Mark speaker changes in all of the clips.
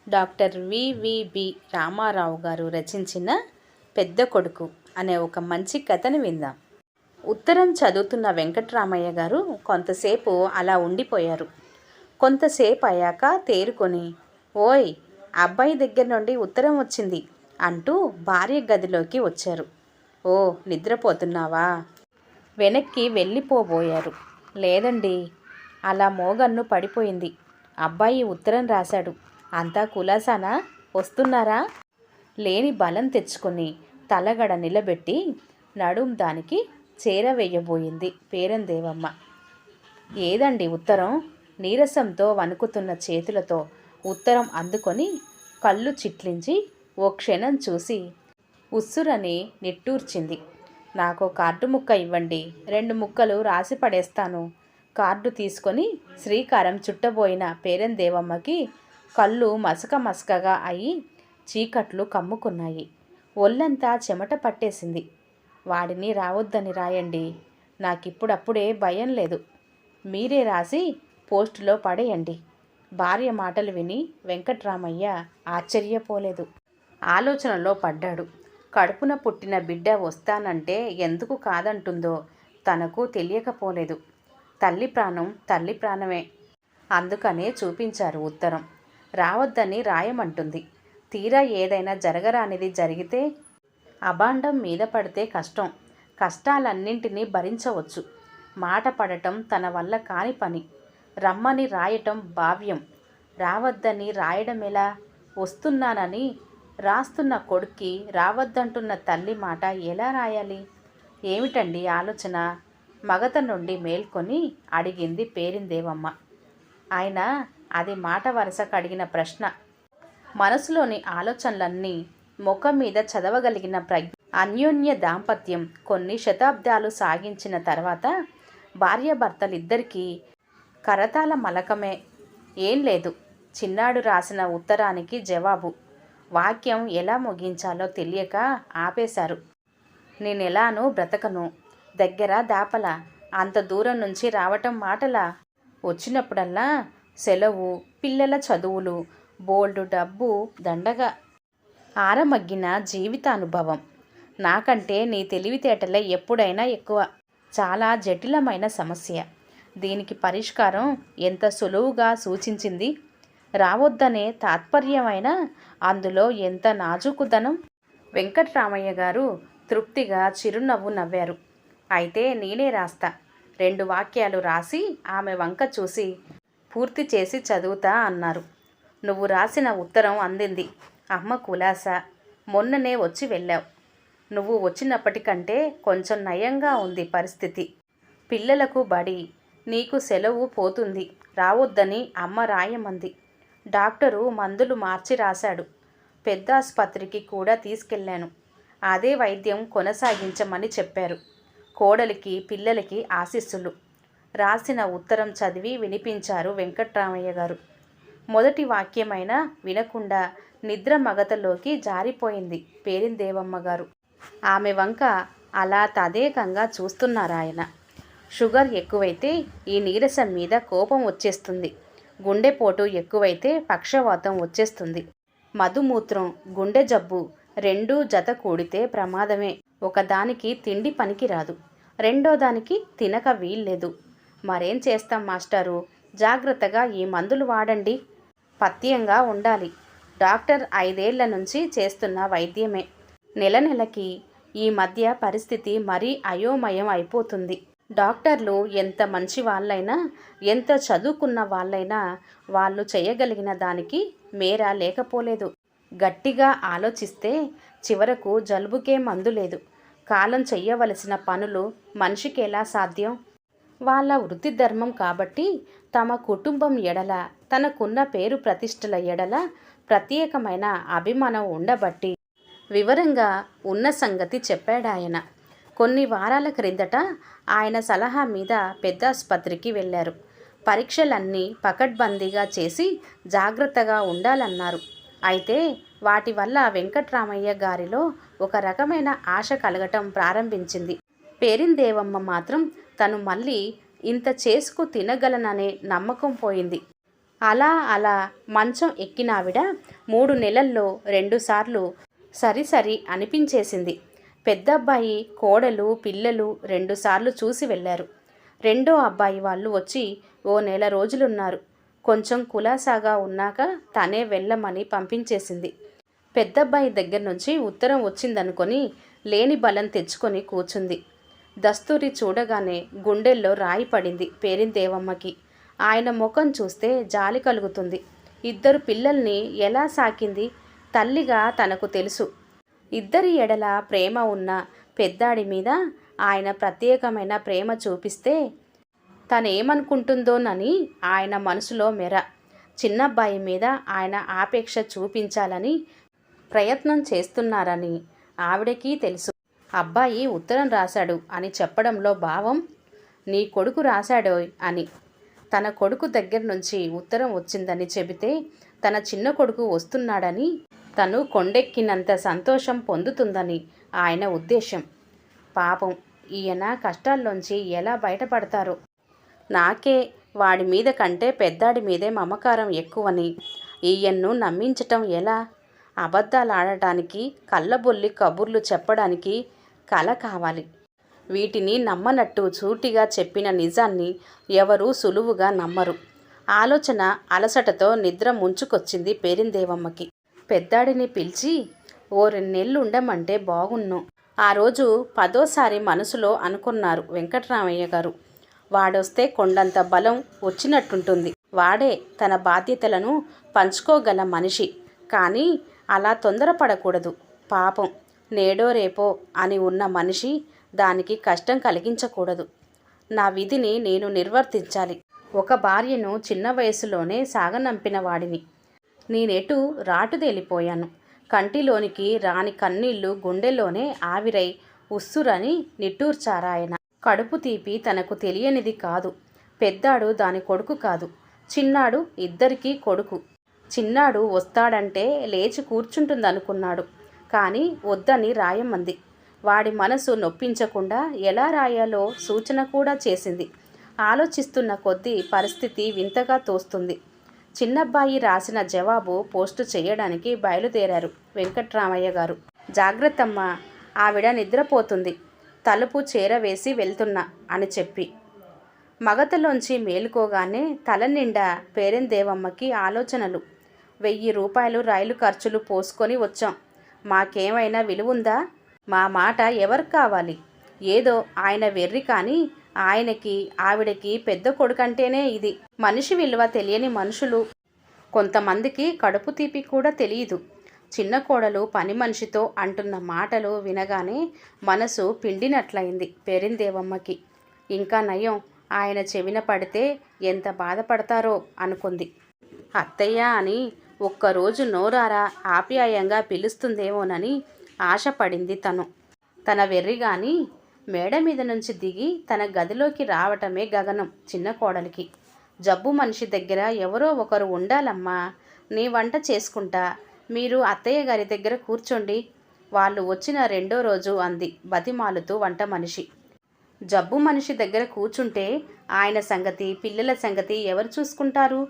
Speaker 1: Doctor VVB Ramarao గారు రచించిన పెద్ద కొడుకు అనే ఒక మంచి కథని విందాం. ఉత్తరం చదువుతున్న వెంకట్రామయ్య గారు కొంతసేపు అలా ఉండిపోయారు. కొంతసేపు అయ్యాక తేరుకొని, ఓయ్, అబ్బాయి దగ్గర నుండి ఉత్తరం వచ్చింది అంటూ భార్య గదిలోకి వచ్చారు. ఓ, నిద్రపోతున్నావా? వెనక్కి వెళ్ళిపోబోయారు. లేదండి, అలా మోగన్ను పడిపోయింది. అబ్బాయి ఉత్తరం రాశాడు. అంతా కులాసానా? వస్తున్నారా? లేని బలం తెచ్చుకొని తలగడ నిలబెట్టి నడుం దానికి చేరవేయబోయింది పేరందేవమ్మ. ఏదండి ఉత్తరం? నీరసంతో వణుకుతున్న చేతులతో ఉత్తరం అందుకొని కళ్ళు చిట్లించి ఓ క్షణం చూసి ఉస్సురని నిట్టూర్చింది. నాకో కార్డు ముక్క ఇవ్వండి, 2 ముక్కలు రాసి పడేస్తాను. కార్డు తీసుకొని శ్రీకారం చుట్టబోయిన పేరందేవమ్మకి కళ్ళు మసకగా అయి చీకట్లు కమ్ముకున్నాయి. ఒళ్ళంతా చెమట పట్టేసింది. వాడిని రావద్దని రాయండి, నాకిప్పుడప్పుడే భయం లేదు. మీరే రాసి పోస్టులో పడేయండి. భార్య మాటలు విని వెంకట్రామయ్య ఆశ్చర్యపోలేదు. ఆలోచనలో పడ్డాడు. కడుపున పుట్టిన బిడ్డ వస్తానంటే ఎందుకు కాదంటుందో తనకు తెలియకపోలేదు. తల్లి ప్రాణం తల్లి ప్రాణమే. అందుకనే చూపించారు ఉత్తరం. రావద్దని రాయమంటుంది. తీరా ఏదైనా జరగరానిది జరిగితే, అభాండం మీద పడితే కష్టం. కష్టాలన్నింటినీ భరించవచ్చు. మాట పడటం తన వల్ల కాని పని. రమ్మని రాయటం భావ్యం. రావద్దని రాయడం ఎలా? వస్తున్నానని రాస్తున్న కొడుక్కి రావద్దంటున్న తల్లి మాట ఎలా రాయాలి? ఏమిటండి ఆలోచన? మగత నుండి మేల్కొని అడిగింది పేరిందేవమ్మ. ఆయన అది మాట వరుస కడిగిన ప్రశ్న. మనసులోని ఆలోచనలన్నీ ముఖం మీద చదవగలిగిన అన్యోన్య దాంపత్యం కొన్ని శతాబ్దాలు సాగించిన తర్వాత భార్యాభర్తలిద్దరికీ కరతాల మలకమే. ఏం లేదు, చిన్నాడు రాసిన ఉత్తరానికి జవాబు. వాక్యం ఎలా ముగించాలో తెలియక ఆపేశారు. నేనెలానూ బ్రతకను, దగ్గర దాపలా, అంత దూరం నుంచి రావటం మాటలా? వచ్చినప్పుడల్లా సెలవు, పిల్లల చదువులు, బోల్డు డబ్బు దండగా. ఆరమగ్గిన జీవితానుభవం. నాకంటే నీ తెలివితేటలే ఎప్పుడైనా ఎక్కువ. చాలా జటిలమైన సమస్య. దీనికి పరిష్కారం ఎంత సులువుగా సూచించింది. రావద్దనే తాత్పర్యమైన అందులో ఎంత నాజూకుదనం. వెంకట్రామయ్య గారు తృప్తిగా చిరునవ్వు నవ్వారు. అయితే నేనే రాస్తా. 2 వాక్యాలు రాసి ఆమె వంక చూసి పూర్తి చేసి చదువుతా అన్నారు. నువ్వు రాసిన ఉత్తరం అందింది. అమ్మ కులాసా. మొన్ననే వచ్చి వెళ్ళావు. నువ్వు వచ్చినప్పటికంటే కొంచెం నయంగా ఉంది పరిస్థితి. పిల్లలకు బడి, నీకు సెలవు పోతుంది. రావద్దని అమ్మ రాయమంది. డాక్టరు మందులు మార్చి రాశాడు. పెద్ద ఆసుపత్రికి కూడా తీసుకెళ్ళాను. అదే వైద్యం కొనసాగించమని చెప్పారు. కోడలికి పిల్లలకి ఆశీస్సులు. రాసిన ఉత్తరం చదివి వినిపించారు వెంకట్రామయ్య గారు. మొదటి వాక్యమైనా వినకుండా నిద్ర మగతలోకి జారిపోయింది పేరిందేవమ్మ గారు. ఆమె వంక అలా తదేకంగా చూస్తున్నారాయన. షుగర్ ఎక్కువైతే ఈ నీరసం మీద కోపం వచ్చేస్తుంది. గుండెపోటు ఎక్కువైతే పక్షవాతం వచ్చేస్తుంది. మధుమూత్రం, గుండె జబ్బు 2 జత కూడితే ప్రమాదమే. ఒకదానికి తిండి పనికిరాదు, రెండో దానికి తినక వీల్లేదు. మరేం చేస్తాం మాస్టారు? జాగ్రత్తగా ఈ మందులు వాడండి. పథ్యంగా ఉండాలి. డాక్టర్ 5 ఏళ్ల నుంచి చేస్తున్న వైద్యమే. నెలకి ఈ మధ్య పరిస్థితి మరీ అయోమయం అయిపోతుంది. డాక్టర్లు ఎంత మంచి వాళ్ళైనా, ఎంత చదువుకున్న వాళ్ళైనా వాళ్ళు చేయగలిగిన దానికి మేర లేకపోలేదు. గట్టిగా ఆలోచిస్తే చివరకు జలుబుకే మందు లేదు. కాలం చెయ్యవలసిన పనులు మనిషికెలా సాధ్యం? వాళ్ళ వృత్తి ధర్మం కాబట్టి తమ కుటుంబం ఎడల, తనకున్న పేరు ప్రతిష్టల ఎడల ప్రత్యేకమైన అభిమానం ఉండబట్టి వివరంగా ఉన్న సంగతి చెప్పాడాయన. కొన్ని వారాల క్రిందట ఆయన సలహా మీద పెద్దాసుపత్రికి వెళ్ళారు. పరీక్షలన్నీ పకడ్బందీగా చేసి జాగ్రత్తగా ఉండాలన్నారు. అయితే వాటి వల్ల వెంకట్రామయ్య గారిలో ఒక రకమైన ఆశ కలగటం ప్రారంభించింది. పేరిందేవమ్మ మాత్రం తను మళ్ళీ ఇంత చేసుకు తినగలననే నమ్మకం పోయింది. అలా అలా మంచం ఎక్కినావిడ 3 నెలల్లో 2 సార్లు సరి అనిపించేసింది. పెద్దబ్బాయి కోడలు పిల్లలు 2 సార్లు చూసి వెళ్ళారు. రెండో అబ్బాయి వాళ్ళు వచ్చి ఓ నెల రోజులున్నారు. కొంచెం కులాసాగా ఉన్నాక తనే వెళ్ళమని పంపించేసింది. పెద్దబ్బాయి దగ్గర నుంచి ఉత్తరం వచ్చిందనుకొని లేని బలం తెచ్చుకొని కూర్చుంది. దస్తూరి చూడగానే గుండెల్లో రాయి పడింది పేరిందేవమ్మకి. ఆయన ముఖం చూస్తే జాలి కలుగుతుంది. 2 పిల్లల్ని ఎలా సాకింది తల్లిగా తనకు తెలుసు. ఇద్దరి ఎడల ప్రేమ ఉన్న పెద్దాడి మీద ఆయన ప్రత్యేకమైన ప్రేమ చూపిస్తే తనేమనుకుంటుందోనని ఆయన మనసులో మెర. చిన్నబ్బాయి మీద ఆయన ఆపేక్ష చూపించాలని ప్రయత్నం చేస్తున్నారని ఆవిడకి తెలుసు. అబ్బాయి ఉత్తరం రాశాడు అని చెప్పడంలో భావం నీ కొడుకు రాశాడోయ్ అని. తన కొడుకు దగ్గర నుంచి ఉత్తరం వచ్చిందని చెబితే తన చిన్న కొడుకు వస్తున్నాడని, తను కొండెక్కినంత సంతోషం పొందుతుందని ఆయన ఉద్దేశం. పాపం ఈయన కష్టాల్లోంచి ఎలా బయటపడతారో. నాకే వాడి మీద కంటే పెద్దాడి మీదే మమకారం ఎక్కువని ఈయన్ను నమ్మించటం ఎలా? అబద్ధాలాడటానికి, కళ్ళబొల్లి కబుర్లు చెప్పడానికి కల కావాలి. వీటిని నమ్మనట్టు సూటిగా చెప్పిన నిజాన్ని ఎవరూ సులువుగా నమ్మరు. ఆలోచన అలసటతో నిద్ర ముంచుకొచ్చింది పేరిందేవమ్మకి. పెద్దాడిని పిలిచి ఓ 2 నెలలు ఉండమంటే బాగున్ను. ఆ రోజు 10వ మనసులో అనుకున్నారు వెంకట్రామయ్య గారు. వాడొస్తే కొండంత బలం వచ్చినట్టుంటుంది. వాడే తన బాధ్యతలను పంచుకోగల మనిషి. కానీ అలా తొందరపడకూడదు. పాపం నేడో రేపో అని ఉన్న మనిషి దానికి కష్టం కలిగించకూడదు. నా విధిని నేను నిర్వర్తించాలి. ఒక భార్యను చిన్న వయసులోనే సాగనంపిన వాడిని. నేనెటు రాటుదేలిపోయాను. కంటిలోనికి రాని కన్నీళ్లు గుండెలోనే ఆవిరై ఉస్సురని నిట్టూర్చారాయన. కడుపు తీపి తనకు తెలియనిది కాదు. పెద్దాడు దాని కొడుకు కాదు. చిన్నాడు ఇద్దరికీ కొడుకు. చిన్నాడు వస్తాడంటే లేచి కూర్చుంటుందనుకున్నాడు. కానీ వద్దని రాయమంది. వాడి మనసు నొప్పించకుండా ఎలా రాయాలో సూచన కూడా చేసింది. ఆలోచిస్తున్న కొద్దీ పరిస్థితి వింతగా తోస్తుంది. చిన్నబ్బాయి రాసిన జవాబు పోస్టు చేయడానికి బయలుదేరారు వెంకట్రామయ్య గారు. జాగ్రత్తమ్మా, ఆవిడ నిద్రపోతుంది. తలుపు చేరవేసి వెళ్తున్నా అని చెప్పి మగతలోంచి మేలుకోగానే తల నిండా పేరిందేవమ్మకి ఆలోచనలు. 1000 రూపాయలు రైలు ఖర్చులు పోసుకొని వచ్చాం. మాకేమైనా విలువుందా? మా మాట ఎవరు కావాలి? ఏదో ఆయన వెర్రి కానీ ఆయనకి ఆవిడకి పెద్ద కొడుకంటేనే ఇది. మనిషి విలువ తెలియని మనుషులు. కొంతమందికి కడుపు తీపి కూడా తెలియదు. చిన్న కోడలు పని మనిషితో అంటున్న మాటలు వినగానే మనసు పిండినట్లయింది పేరిందేవమ్మకి. ఇంకా నయం ఆయన చెవిన పడితే ఎంత బాధపడతారో అనుకుంది. అత్తయ్య అని ఒక్కరోజు నోరారా ఆప్యాయంగా పిలుస్తుందేమోనని ఆశపడింది తను. తన వెర్రిగాని మేడ మీద నుంచి దిగి తన గదిలోకి రావటమే గగనం చిన్న కోడలికి. జబ్బు మనిషి దగ్గర ఎవరో ఒకరు ఉండాలమ్మా. నీ వంట చేసుకుంటా, మీరు అత్తయ్య గారి దగ్గర కూర్చోండి. వాళ్ళు వచ్చిన 2వ రోజు అంది బతిమాలుతూ వంట మనిషి. జబ్బు మనిషి దగ్గర కూర్చుంటే ఆయన సంగతి పిల్లల సంగతి ఎవరు చూసుకుంటారు?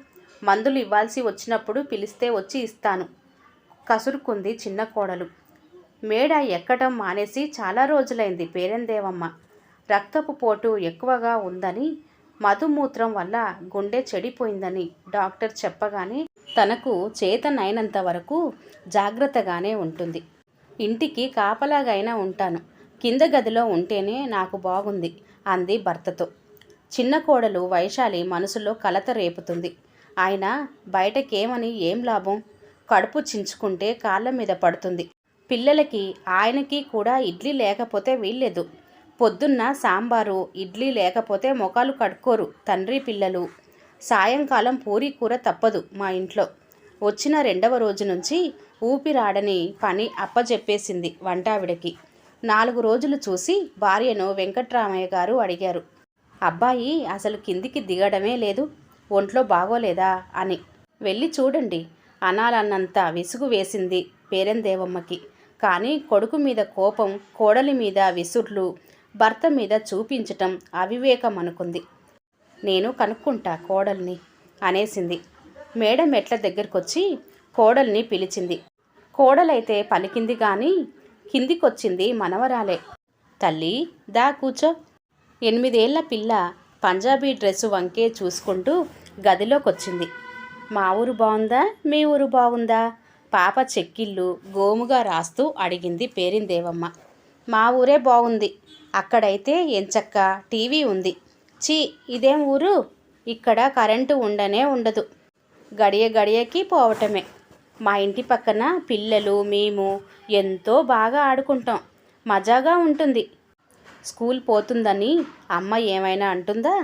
Speaker 1: మందులు ఇవ్వాల్సి వచ్చినప్పుడు పిలిస్తే వచ్చి ఇస్తాను కసురుకుంది చిన్న కోడలు. మేడ ఎక్కటం మానేసి చాలా రోజులైంది పేరందేవమ్మ. రక్తపు పోటు ఎక్కువగా ఉందని, మధుమూత్రం వల్ల గుండె చెడిపోయిందని డాక్టర్ చెప్పగానే తనకు చేతనైనంత వరకు జాగ్రత్తగానే ఉంటుంది. ఇంటికి కాపలాగైనా ఉంటాను. కింద గదిలో ఉంటేనే నాకు బాగుంది అంది భర్తతో. చిన్న కోడలు వైశాలి మనసులో కలత రేపుతుంది. ఆయన బయటకేమని ఏం లాభం? కడుపు చించుకుంటే కాళ్ళ మీద పడుతుంది. పిల్లలకి ఆయనకి కూడా ఇడ్లీ లేకపోతే వీల్లేదు. పొద్దున్న సాంబారు ఇడ్లీ లేకపోతే మొఖాలు కడుక్కోరు తండ్రి పిల్లలు. సాయంకాలం పూరీ కూర తప్పదు మా ఇంట్లో. వచ్చిన 2వ రోజు నుంచి ఊపిరాడని పని అప్పజెప్పేసింది వంటావిడకి. 4 రోజులు చూసి భార్యను వెంకట్రామయ్య గారు అడిగారు. అబ్బాయి అసలు కిందికి దిగడమే లేదు, ఒంట్లో బాగోలేదా అని. వెళ్ళి చూడండి అనాలన్నంత విసుగు వేసింది పేరందేవమ్మకి. కానీ కొడుకు మీద కోపం, కోడలి మీద విసుర్లు, భర్త మీద చూపించటం అవివేకం అనుకుంది. నేను కనుక్కుంటా కోడల్ని అనేసింది. మేడ మెట్ల దగ్గరకొచ్చి కోడల్ని పిలిచింది. కోడలైతే పలికింది గాని కిందికొచ్చింది మనవరాలే. తల్లి దా కూర్చో. 8 ఏళ్ల పిల్ల పంజాబీ డ్రెస్సు వంకే చూసుకుంటూ గదిలోకొచ్చింది. మా ఊరు బాగుందా, మీ ఊరు బాగుందా? పాప చెక్కిళ్ళు గోముగా రాస్తూ అడిగింది పేరిందేవమ్మ. మా ఊరే బాగుంది. అక్కడైతే ఎంచక్క టీవీ ఉంది. చీ, ఇదేం ఊరు? ఇక్కడ కరెంటు ఉండనే ఉండదు. గడియ గడియకి పోవటమే. మా ఇంటి పక్కన పిల్లలు మేము ఎంతో బాగా ఆడుకుంటాం. మజాగా ఉంటుంది. స్కూల్ పోతుందని అమ్మ ఏమైనా అంటుందా?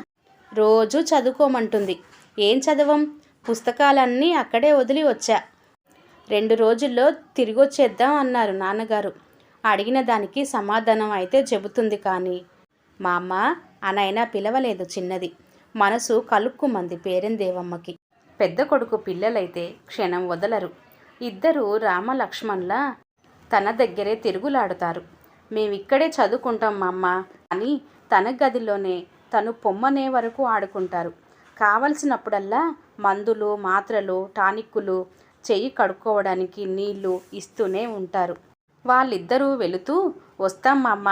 Speaker 1: రోజు చదువుకోమంటుంది. ఏం చదవం? పుస్తకాలన్నీ అక్కడే వదిలి వచ్చా. 2 రోజుల్లో తిరిగొచ్చేద్దాం అన్నారు నాన్నగారు. అడిగిన దానికి సమాధానం అయితే చెబుతుంది కానీ మా అమ్మ అనైనా పిలవలేదు. చిన్నది మనసు కలుక్కుమంది పేరిందేవమ్మకి. పెద్ద కొడుకు పిల్లలైతే క్షణం వదలరు. ఇద్దరు రామలక్ష్మణ్లా తన దగ్గరే తిరుగులాడుతారు. మేమిక్కడే చదువుకుంటాం మా అమ్మ అని తన గదిలోనే తను పొమ్మనే వరకు ఆడుకుంటారు. కావలసినప్పుడల్లా మందులు, మాత్రలు, టానిక్కులు, చెయ్యి కడుక్కోవడానికి నీళ్లు ఇస్తూనే ఉంటారు. వాళ్ళిద్దరూ వెళుతూ వస్తాం మా అమ్మ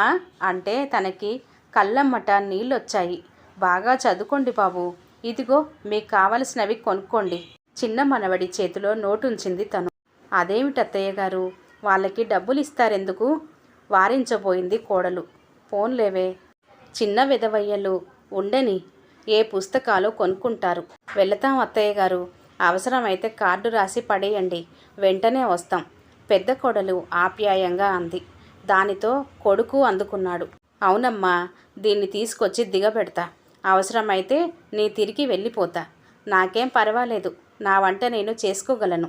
Speaker 1: అంటే తనకి కళ్ళమ్మట నీళ్ళొచ్చాయి. బాగా చదువుకోండి బాబు, ఇదిగో మీకు కావలసినవి కొనుక్కోండి. చిన్న మనవడి చేతిలో నోటుంచింది తను. అదేమిటత్తయ్య గారు, వాళ్ళకి డబ్బులు ఇస్తారెందుకు? వారించబోయింది కోడలు. పోన్లేవే, చిన్న విధవయ్యలు ఉండని, ఏ పుస్తకాలు కొనుక్కుంటారు. వెళతాం అత్తయ్య గారు, అవసరమైతే కార్డు రాసి పడేయండి, వెంటనే వస్తాం. పెద్ద కోడలు ఆప్యాయంగా అంది. దానితో కొడుకు అందుకున్నాడు. అవునమ్మా, దీన్ని తీసుకొచ్చి దిగబెడతా. అవసరమైతే నీ తిరిగి వెళ్ళిపోతా. నాకేం పర్వాలేదు, నా వంట నేను చేసుకోగలను.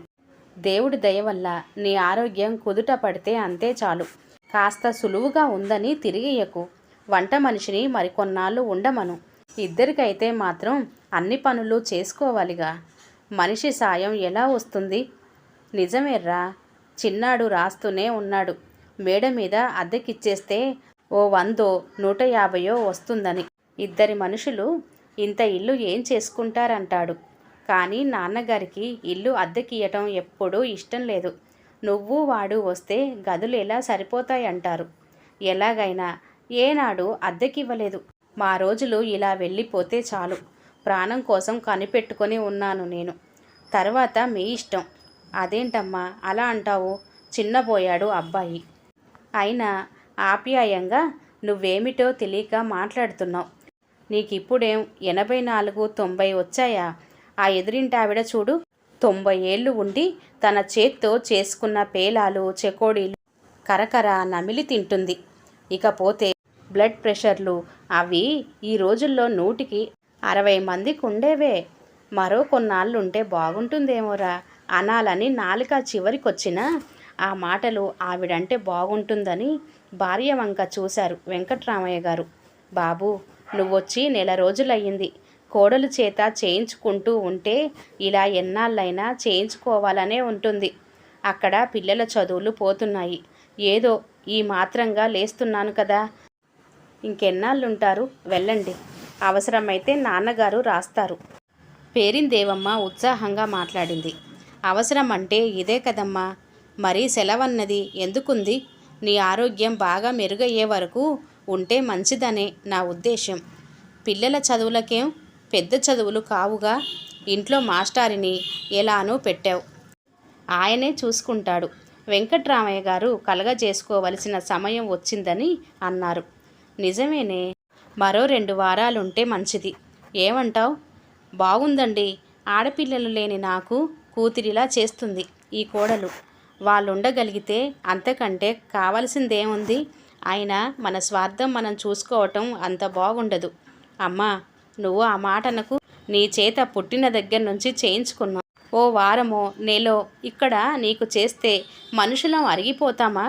Speaker 1: దేవుడి దయ వల్ల నీ ఆరోగ్యం కుదుట పడితే అంతే చాలు. కాస్త సులువుగా ఉందని తిరిగియకు. వంట మనిషిని మరికొన్నాళ్ళు ఉండమను. ఇద్దరికైతే మాత్రం అన్ని పనులు చేసుకోవాలిగా. మనిషి సాయం ఎలా వస్తుంది? నిజమేర్రా, చిన్నాడు రాస్తూనే ఉన్నాడు. మేడ మీద అద్దెకిచ్చేస్తే ఓ 100 150 వస్తుందని. ఇద్దరి మనుషులు ఇంత ఇల్లు ఏం చేసుకుంటారంటాడు. కానీ నాన్నగారికి ఇల్లు అద్దెకియటం ఎప్పుడూ ఇష్టం లేదు. నువ్వు వాడు వస్తే గదులు ఎలా సరిపోతాయంటారు. ఎలాగైనా ఏనాడు అద్దెకివ్వలేదు. మా రోజులు ఇలా వెళ్ళిపోతే చాలు. ప్రాణం కోసం కనిపెట్టుకొని ఉన్నాను నేను. తర్వాత మీ ఇష్టం. అదేంటమ్మా అలా అంటావు? చిన్నబోయాడు అబ్బాయి. అయినా ఆప్యాయంగా నువ్వేమిటో తెలియక మాట్లాడుతున్నావు. నీకిప్పుడేం 84 90 వచ్చాయా? ఆ ఎదురింటావిడ చూడు, 90 ఏళ్ళు ఉండి తన చేత్తో చేసుకున్న పేలాలు, చెకోడీలు కరకర నమిలి తింటుంది. ఇకపోతే బ్లడ్ ప్రెషర్లు అవి ఈ రోజుల్లో 100కి 60 మందికి ఉండేవే. మరో కొన్నాళ్ళుంటే బాగుంటుందేమోరా అనాలని నాలుక చివరికొచ్చినా ఆ మాటలు ఆవిడంటే బాగుంటుందని భార్య వంక చూశారు వెంకట్రామయ్య గారు. బాబు, నువ్వొచ్చి 1 నెల రోజులయ్యింది. కోడలు చేత చేయించుకుంటూ ఉంటే ఇలా ఎన్నాళ్ళైనా చేయించుకోవాలనే ఉంటుంది. అక్కడ పిల్లల చదువులు పోతున్నాయి. ఏదో ఈ మాత్రంగా లేస్తున్నాను కదా. ఇంకెన్నాళ్ళుంటారు? వెళ్ళండి. అవసరమైతే నాన్నగారు రాస్తారు. పేరిందేవమ్మ ఉత్సాహంగా మాట్లాడింది. అవసరం అంటే ఇదే కదమ్మా. మరీ సెలవన్నది ఎందుకుంది? నీ ఆరోగ్యం బాగా మెరుగయ్యే వరకు ఉంటే మంచిదనే నా ఉద్దేశం. పిల్లల చదువులకేం పెద్ద చదువులు కావుగా. ఇంట్లో మాస్టారిని ఎలానో పెట్టావు, ఆయనే చూసుకుంటాడు. వెంకట్రామయ్య గారు కలగజేసుకోవలసిన సమయం వచ్చిందని అన్నారు. నిజమేనే, మరో 2 వారాలుంటే మంచిది. ఏమంటావ్? బాగుందండి. ఆడపిల్లలు లేని నాకు కూతురిలా చేస్తుంది ఈ కోడలు. వాళ్ళుండగలిగితే అంతకంటే కావలసిందేముంది? అయినా మన స్వార్థం మనం చూసుకోవటం అంత బాగుండదు. అమ్మా, నువ్వు ఆ మాటనకు. నీ చేత పుట్టిన దగ్గర నుంచి చేయించుకున్నావు. ఓ వారమో నెలో ఇక్కడ నీకు చేస్తే మనుషులం అరిగిపోతామా?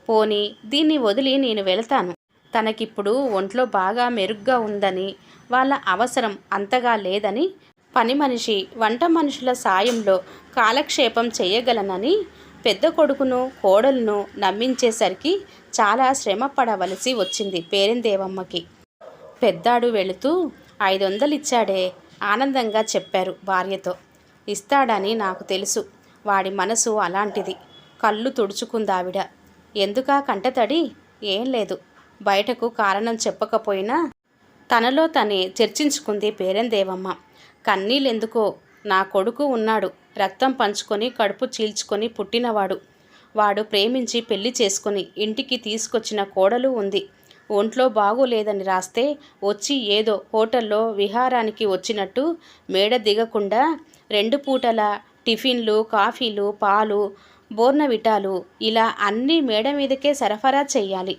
Speaker 1: పోనీ దీన్ని వదిలి నేను వెళతాను. తనకిప్పుడు ఒంట్లో బాగా మెరుగ్గా ఉందని, వాళ్ళ అవసరం అంతగా లేదని, పని మనిషి వంట మనుషుల సాయంలో కాలక్షేపం చేయగలనని పెద్ద కొడుకును కోడలను నమ్మించేసరికి చాలా శ్రమ పడవలసి వచ్చింది పేరిందేవమ్మకి. పెద్దాడు వెళుతూ 500 ఇచ్చాడే ఆనందంగా చెప్పారు భార్యతో. ఇస్తాడని నాకు తెలుసు. వాడి మనసు అలాంటిది. కళ్ళు తుడుచుకుందావిడ. ఎందుకా కంటతడి? ఏం లేదు. బయటకు కారణం చెప్పకపోయినా తనలో తనే చర్చించుకుంది పేరందేవమ్మ. కన్నీళ్ళెందుకో, నా కొడుకు ఉన్నాడు. రక్తం పంచుకొని కడుపు చీల్చుకొని పుట్టినవాడు. వాడు ప్రేమించి పెళ్లి చేసుకుని ఇంటికి తీసుకొచ్చిన కోడలు ఉంది. ఒంట్లో బాగోలేదని రాస్తే వచ్చి ఏదో హోటల్లో విహారానికి వచ్చినట్టు మేడ దిగకుండా 2 పూటల టిఫిన్లు, కాఫీలు, పాలు, బోర్నవిటాలు ఇలా అన్నీ మేడ మీదకే సరఫరా చెయ్యాలి.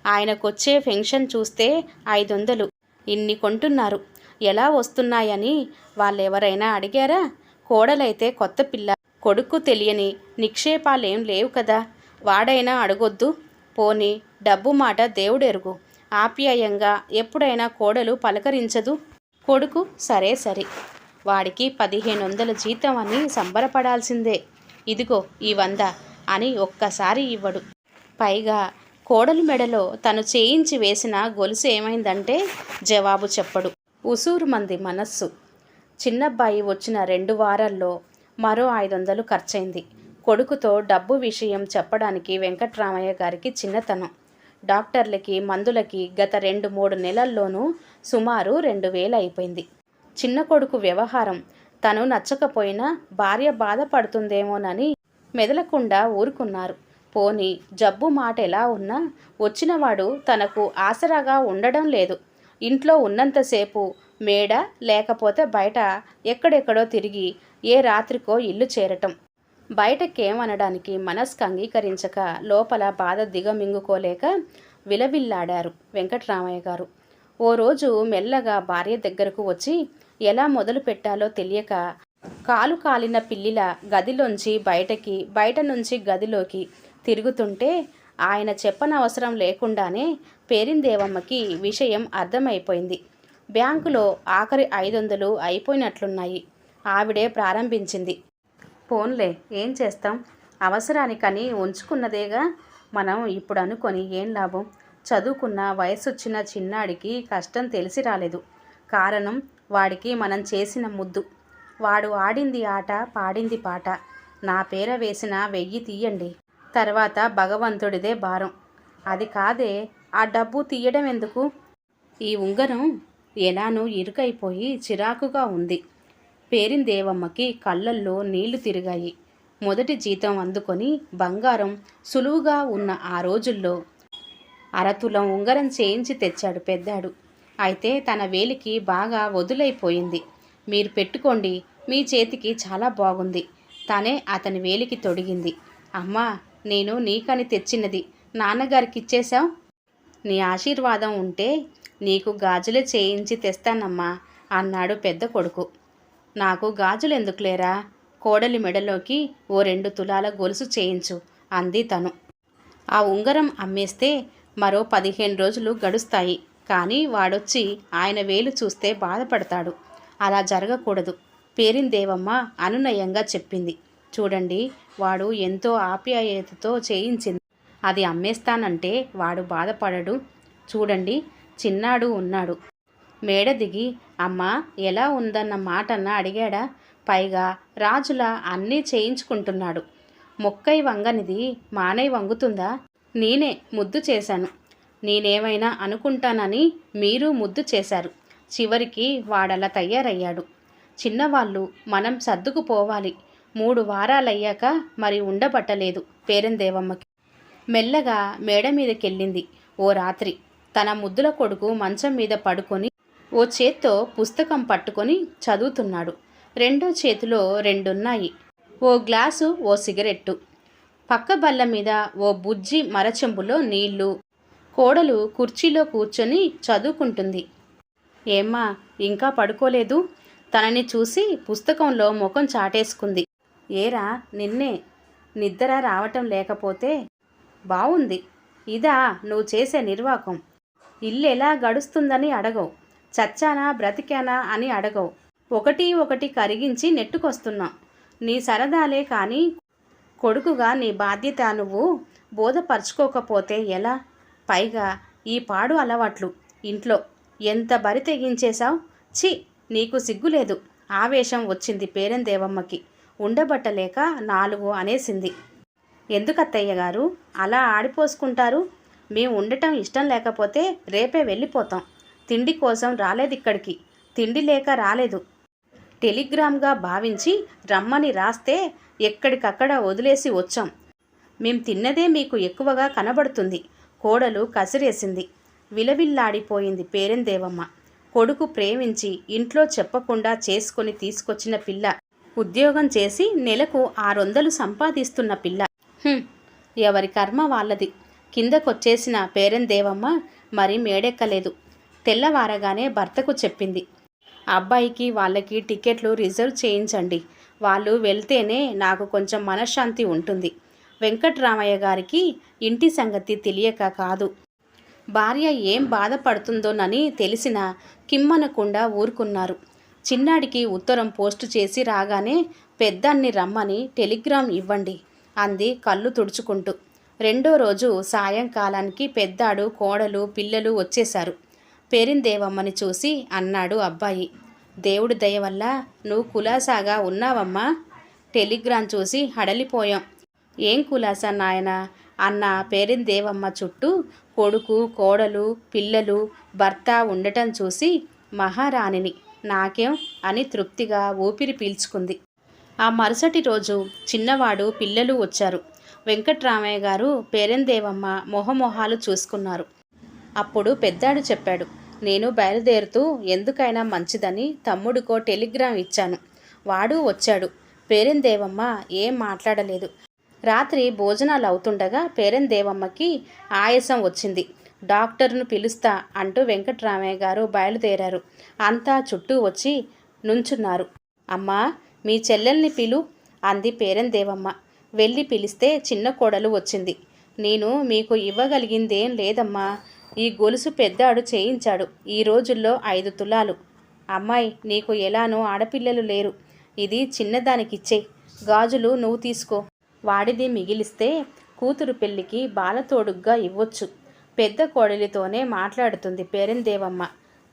Speaker 1: ఆయనకొచ్చే పెన్షన్ చూస్తే 500. ఇన్ని కొంటున్నారు. ఎలా వస్తున్నాయని వాళ్ళెవరైనా అడిగారా? కోడలైతే కొత్త పిల్ల. కొడుకు తెలియని నిక్షేపాలేం లేవు కదా. వాడైనా అడగొద్దు. పోనీ డబ్బు మాట దేవుడెరుగు. ఆప్యాయంగా ఎప్పుడైనా కోడలు పలకరించదు. కొడుకు సరే సరే. వాడికి 1500 జీతం అని సంబరపడాల్సిందే. ఇదిగో ఈ 100 అని ఒక్కసారి ఇవ్వడు. పైగా కోడలు మెడలో తను చేయించి వేసిన గొలుసు ఏమైందంటే జవాబు చెప్పడు. ఉసూరుమంది మనస్సు. చిన్నబ్బాయి వచ్చిన 2 వారాల్లో మరో 500 ఖర్చయింది. కొడుకుతో డబ్బు విషయం చెప్పడానికి వెంకట్రామయ్య గారికి చిన్నతనం. డాక్టర్లకి, మందులకి గత 2-3 నెలల్లోనూ సుమారు 2000 అయిపోయింది. చిన్న కొడుకు వ్యవహారం తను నచ్చకపోయినా భార్య బాధపడుతుందేమోనని మెదలకుండా ఊరుకున్నారు. పోనీ జబ్బు మాట ఎలా ఉన్నా వచ్చినవాడు తనకు ఆసరాగా ఉండడం లేదు. ఇంట్లో ఉన్నంతసేపు మేడ లేకపోతే బయట ఎక్కడెక్కడో తిరిగి ఏ రాత్రికో ఇల్లు చేరటం. బయటకేమనడానికి మనస్కు అంగీకరించక లోపల బాధ దిగమింగుకోలేక విలవిల్లాడారు వెంకట్రామయ్య గారు. ఓ రోజు మెల్లగా భార్య దగ్గరకు వచ్చి ఎలా మొదలు పెట్టాలో తెలియక కాలు కాలిన పిల్లిల గదిలోంచి బయటకి, బయట నుంచి గదిలోకి తిరుగుతుంటే ఆయన చెప్పనవసరం లేకుండానే పేరిందేవమ్మకి విషయం అర్థమైపోయింది. బ్యాంకులో ఆఖరి 500 అయిపోయినట్లున్నాయి. ఆవిడే ప్రారంభించింది. పోన్లే, ఏం చేస్తాం, అవసరానికని ఉంచుకున్నదేగా. మనం ఇప్పుడు అనుకొని ఏం లాభం. చదువుకున్న వయసొచ్చిన చిన్నాడికి కష్టం తెలిసి రాలేదు. కారణం వాడికి మనం చేసిన ముద్దు. వాడు ఆడింది ఆట, పాడింది పాట. నా పేర వేసిన 1000 తీయండి. తర్వాత భగవంతుడిదే భారం. అది కాదే, ఆ డబ్బు తీయడం ఎందుకు? ఈ ఉంగరం ఎలానూ ఇరుకైపోయి చిరాకుగా ఉంది. పేరిందేవమ్మకి కళ్ళల్లో నీళ్లు తిరిగాయి. మొదటి జీతం అందుకొని బంగారం సులువుగా ఉన్న ఆ రోజుల్లో అరతులం ఉంగరం చేయించి తెచ్చాడు పెద్దాడు. అయితే తన వేలికి బాగా వదులైపోయింది. మీరు పెట్టుకోండి, మీ చేతికి చాలా బాగుంది. తనే అతని వేలికి తొడిగింది. అమ్మా, నేను నీకని తెచ్చినది నాన్నగారికి ఇచ్చేశావు. నీ ఆశీర్వాదం ఉంటే నీకు గాజులే చేయించి తెస్తానమ్మా అన్నాడు పెద్ద కొడుకు. నాకు గాజులు ఎందుకులేరా, కోడలి మెడలోకి ఓ 2 తులాల గొలుసు చేయించు అంది తను. ఆ ఉంగరం అమ్మేస్తే మరో 15 రోజులు గడుస్తాయి. కానీ వాడొచ్చి ఆయన వేలు చూస్తే బాధపడతాడు. అలా జరగకూడదు. పేరిందేవమ్మ అనునయంగా చెప్పింది. చూడండి, వాడు ఎంతో ఆప్యాయతతో చేయించింది. అది అమ్మేస్తానంటే వాడు బాధపడడు. చూడండి, చిన్నాడు ఉన్నాడు. మేడ దిగి అమ్మా ఎలా ఉందన్న మాటన్నా అడిగాడా? పైగా రాజులా అన్నీ చేయించుకుంటున్నాడు. మొక్కై వంగనిది మానై వంగుతుందా? నేనే ముద్దు చేశాను. నేనేమైనా అనుకుంటానని మీరు ముద్దు చేశారు. చివరికి వాడలా తయారయ్యాడు. చిన్నవాళ్ళు మనం సర్దుకుపోవాలి. 3 వారాలయ్యాక మరి ఉండబట్టలేదు పేరందేవమ్మకి. మెల్లగా మేడ మీదకెళ్ళింది. ఓ రాత్రి తన ముద్దుల కొడుకు మంచం మీద పడుకొని ఓ చేత్తో పుస్తకం పట్టుకొని చదువుతున్నాడు. రెండో చేతిలో 2 ఉన్నాయి. ఓ గ్లాసు, ఓ సిగరెట్టు. పక్క బల్ల మీద ఓ బుజ్జి మరచెంబులో నీళ్లు. కోడలు కుర్చీలో కూర్చొని చదువుకుంటుంది. ఏమ్మా, ఇంకా పడుకోలేదు? తనని చూసి పుస్తకంలో ముఖం చాటేసుకుంది. ఏరా, నిన్నే. నిద్ర రావటం లేకపోతే బావుంది. ఇదా నువ్వు చేసే నిర్వాకం? ఇల్లు ఎలా గడుస్తుందని అడగవు. చచ్చానా బ్రతికానా అని అడగవు. ఒకటి ఒకటి కరిగించి నెట్టుకొస్తున్నాం. నీ సరదాలే కానీ కొడుకుగా నీ బాధ్యత నువ్వు బోధపరుచుకోకపోతే ఎలా? పైగా ఈ పాడు అలవాట్లు ఇంట్లో ఎంత బరి తెగించేశావు. ఛీ, నీకు సిగ్గులేదు. ఆవేశం వచ్చింది పేరందేవమ్మకి. ఉండబట్టలేక 4 అనేసింది. ఎందుకత్తయ్య గారు అలా ఆడిపోసుకుంటారు? మేము ఉండటం ఇష్టం లేకపోతే రేపే వెళ్ళిపోతాం. తిండి కోసం రాలేదిక్కడికి. తిండి లేక రాలేదు. టెలిగ్రామ్గా భావించి రమ్మని రాస్తే ఎక్కడికక్కడ వదిలేసి వచ్చాం. మేం తిన్నదే మీకు ఎక్కువగా కనబడుతుంది. కోడలు కసిరేసింది. విలవిల్లాడిపోయింది పేరందేవమ్మ. కొడుకు ప్రేమించి ఇంట్లో చెప్పకుండా చేసుకొని తీసుకొచ్చిన పిల్ల. ఉద్యోగం చేసి నెలకు 600 సంపాదిస్తున్న పిల్ల. ఎవరి కర్మ వాళ్ళది. కిందకొచ్చేసిన పేరందేవమ్మ మరి మేడెక్కలేదు. తెల్లవారగానే భర్తకు చెప్పింది. అబ్బాయికి వాళ్ళకి టికెట్లు రిజర్వ్ చేయించండి. వాళ్ళు వెళ్తేనే నాకు కొంచెం మనశ్శాంతి ఉంటుంది. వెంకట్రామయ్య గారికి ఇంటి సంగతి తెలియక కాదు, భార్య ఏం బాధపడుతుందోనని తెలిసినా కిమ్మనకుండా ఊరుకున్నారు. చిన్నాడికి ఉత్తరం పోస్టు చేసి రాగానే పెద్దాన్ని రమ్మని టెలిగ్రామ్ ఇవ్వండి అంది కళ్ళు తుడుచుకుంటూ. 2వ రోజు సాయంకాలానికి పెద్దాడు, కోడలు, పిల్లలు వచ్చేశారు. పేరిందేవమ్మని చూసి అన్నాడు అబ్బాయి, దేవుడి దయ వల్ల నువ్వు కులాసాగా ఉన్నావమ్మా. టెలిగ్రామ్ చూసి హడలిపోయాం. ఏం కులాసా నాయనా అన్న పేరిందేవమ్మ చుట్టూ కొడుకు, కోడలు, పిల్లలు, భర్త ఉండటం చూసి మహారాణిని నాకేం అని తృప్తిగా ఊపిరి పీల్చుకుంది. ఆ మరుసటి రోజు చిన్నవాడు, పిల్లలు వచ్చారు. వెంకట్రామయ్య గారు పేరందేవమ్మ మొహమొహాలు చూసుకున్నారు. అప్పుడు పెద్దాడు చెప్పాడు, నేను బయలుదేరుతూ ఎందుకైనా మంచిదని తమ్ముడికో టెలిగ్రామ్ ఇచ్చాను. వాడు వచ్చాడు. పేరందేవమ్మ ఏం మాట్లాడలేదు. రాత్రి భోజనాలు అవుతుండగా పేరందేవమ్మకి ఆయాసం వచ్చింది. డాక్టర్ను పిలుస్తా అంటూ వెంకట్రామయ్య గారు బయలుదేరారు. అంతా చుట్టూ వచ్చి నుంచున్నారు. అమ్మా, మీ చెల్లెల్ని పిలు అంది పేరందేవమ్మ. వెళ్ళి పిలిస్తే చిన్న కోడలు వచ్చింది. నేను మీకు ఇవ్వగలిగిందేం లేదమ్మా. ఈ గొలుసు పెద్దాడు చేయించాడు. ఈ రోజుల్లో 5 తులాలు. అమ్మాయి, నీకు ఎలానో ఆడపిల్లలు లేరు. ఇది చిన్నదానికిచ్చేయి. గాజులు నువ్వు తీసుకో. వాడిది మిగిలిస్తే కూతురు పెళ్ళికి బాలతోడుగ్గా ఇవ్వొచ్చు. పెద్ద కోడలితోనే మాట్లాడుతుంది పేరందేవమ్మ.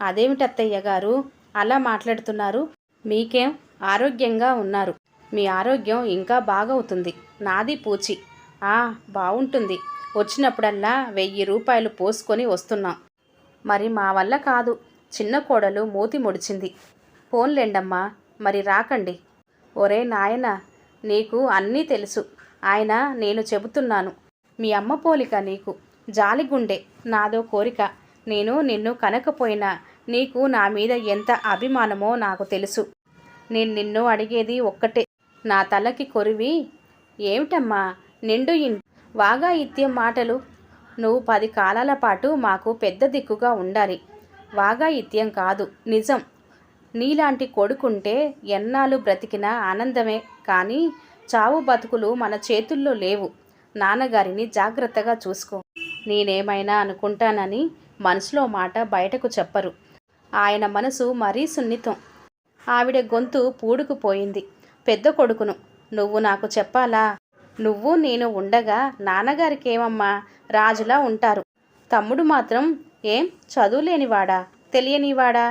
Speaker 1: అదేమిటత్తయ్య గారు అలా మాట్లాడుతున్నారు? మీకేం ఆరోగ్యంగా ఉన్నారు. మీ ఆరోగ్యం ఇంకా బాగవుతుంది. నాది పూచి. బాగుంటుంది. వచ్చినప్పుడల్లా 1000 రూపాయలు పోసుకొని వస్తున్నాం. మరి మా వల్ల కాదు. చిన్న కోడలు మూతి ముడిచింది. పోన్లేండమ్మా, మరి రాకండి. ఒరే నాయనా, నీకు అన్నీ తెలుసు. ఆయన నేను చెబుతున్నాను. మీ అమ్మ పోలిక నీకు. జాలిగుండె. నాదో కోరిక. నేను నిన్ను కనకపోయినా నీకు నా మీద ఎంత అభిమానమో నాకు తెలుసు. నేను నిన్ను అడిగేది ఒక్కటే. నా తలకి కొరివి. ఏమిటమ్మా నిండు వాగాయిత్యం మాటలు? నువ్వు 10 కాలాల పాటు మాకు పెద్ద దిక్కుగా ఉండాలి. వాగాయిత్యం కాదు, నిజం. నీలాంటి కొడుకుంటే ఎన్నాళ్ళు బ్రతికినా ఆనందమే. కానీ చావు బతుకులు మన చేతుల్లో లేవు. నాన్నగారిని జాగ్రత్తగా చూసుకో. నేనేమైనా అనుకుంటానని మనసులో మాట బయటకు చెప్పరు. ఆయన మనసు మరీ సున్నితం. ఆవిడ గొంతు పూడుకుపోయింది. పెద్ద కొడుకును నువ్వు నాకు చెప్పాలా? నువ్వు నేను ఉండగా నాన్నగారికేమమ్మా, రాజులా ఉంటారు. తమ్ముడు మాత్రం ఏం చదువులేనివాడా, తెలియనివాడా?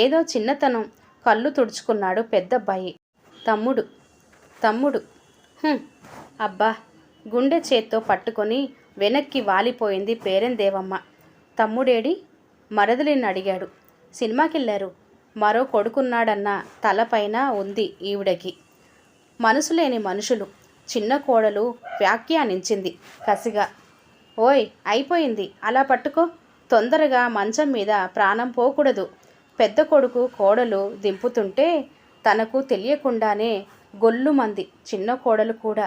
Speaker 1: ఏదో చిన్నతనం. కళ్ళు తుడుచుకున్నాడు పెద్దబ్బాయి. తమ్ముడు అబ్బా, గుండె చేత్తో పట్టుకొని వెనక్కి వాలిపోయింది పేరందేవమ్మ. తమ్ముడేడి? మరదలిని అడిగాడు. సినిమాకెళ్ళారు. మరో కొడుకున్నాడన్న తలపైన ఉంది ఈవిడకి. మనసులేని మనుషులు. చిన్న కోడలు వ్యాఖ్యానించింది కసిగా. ఓయ్, అయిపోయింది. అలా పట్టుకో. తొందరగా మంచం మీద ప్రాణం పోకూడదు. పెద్ద కొడుకు కోడలు దింపుతుంటే తనకు తెలియకుండానే గొల్లుమంది చిన్న కోడలు కూడా.